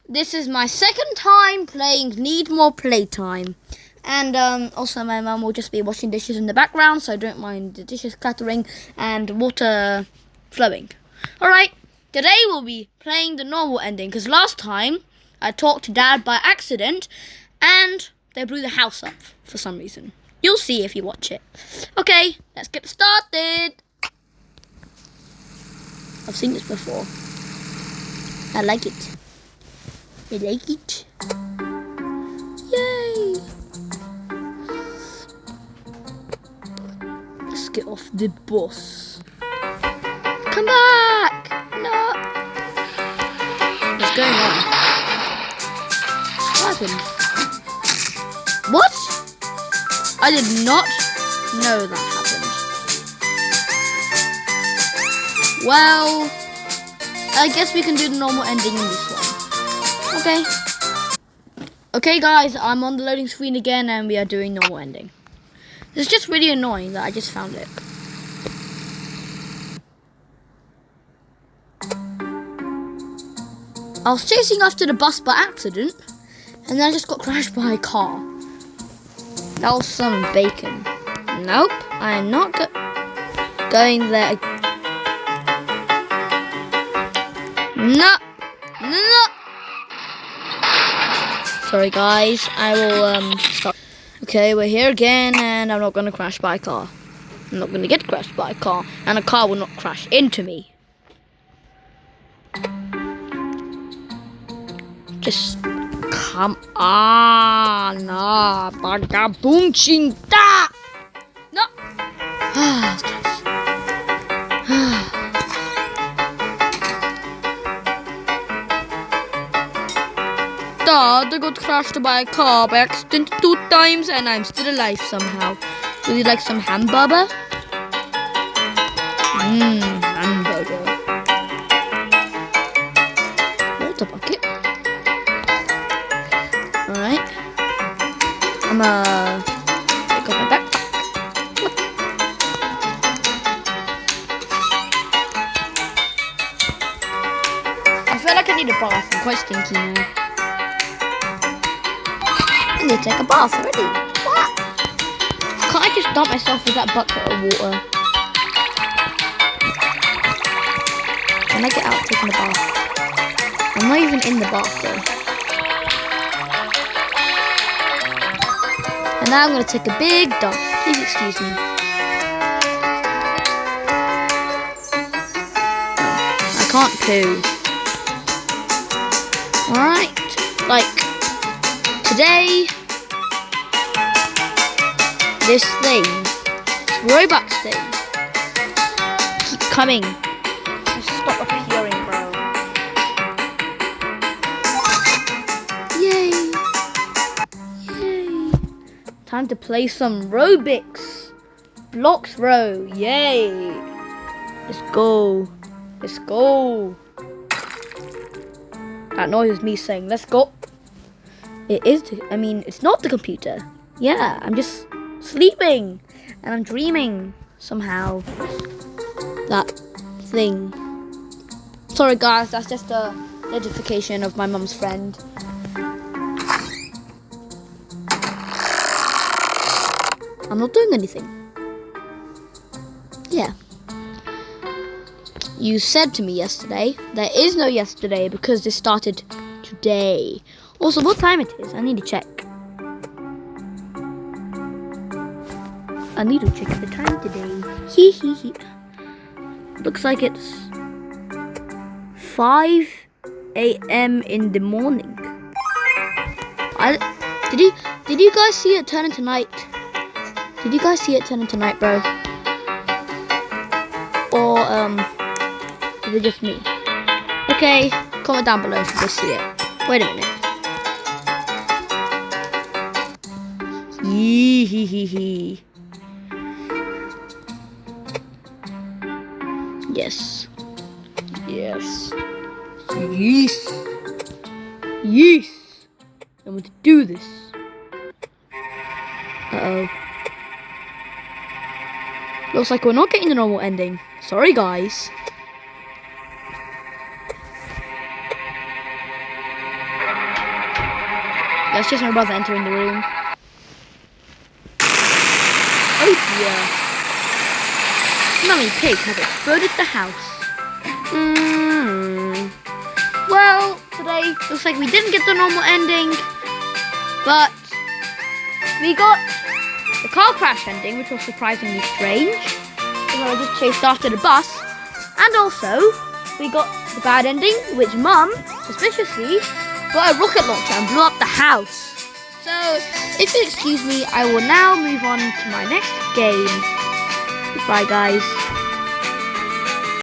This is my second time playing Need More Playtime. And also my mum will just be washing dishes in the background, so I don't mind the dishes clattering and water flowing. Alright, today we'll be playing the normal ending, because last time I talked to Dad by accident and they blew the house up for some reason. You'll see if you watch it. Okay, let's get started. I've seen this before. I like it. I like it. Yay! Let's get off the bus. Come back! No! What's going on? What happened? What? I did not know that happened. Well, I guess we can do the normal ending in this one. Okay. Okay guys, I'm on the loading screen again and we are doing normal ending. It's just really annoying that I just found it. I was chasing after the bus by accident and then I just got crashed by a car. That was some bacon. Nope, I'm not going there. No. Sorry guys, I will stop. Okay, we're here again and I'm not going to crash by a car. I'm not going to get crashed by a car and a car will not crash into me. Just come on. Bagaboom chinta. No. Dad, I got crashed by a car by accident 2 times and I'm still alive somehow. Would you like some hamburger? Hamburger. Water bucket. Alright. I'm pick up my backpack. I feel like I need a bath. I'm quite stinky now. I need to take a bath already. What? Can't I just dump myself with that bucket of water? Can I get out taking a bath? I'm not even in the bath though. And now I'm going to take a big dump. Please excuse me. I can't poo. Alright. Like, today, this thing, this Robux thing, keep coming. Just stop appearing, bro. Yay. Yay. Time to play some Robux. Blocks row. Yay. Let's go. Let's go. That noise is me saying, let's go. It is, it's not the computer. Yeah, I'm just sleeping. And I'm dreaming somehow. That thing. Sorry guys, that's just a notification of my mum's friend. I'm not doing anything. Yeah. You said to me yesterday, there is no yesterday because this started today. Also, what time it is? I need to check. I need to check the time today. Hee. Looks like it's 5 a.m. in the morning. Did you guys see it turn into night? Did you guys see it turn into night, bro? Or is it just me? Okay, comment down below if you guys see it. Wait a minute. Yee. Yes. I want to do this. Uh-oh. Looks like we're not getting the normal ending. Sorry, guys. That's just my brother entering the room. Oh dear. Mummy Pig has exploded the house. Well, today looks like we didn't get the normal ending, but we got the car crash ending, which was surprisingly strange. I just chased after the bus. And also, we got the bad ending, which Mum, suspiciously, got a rocket launcher and blew up the house. So, if you'll excuse me, I will now move on to my next game. Goodbye, guys.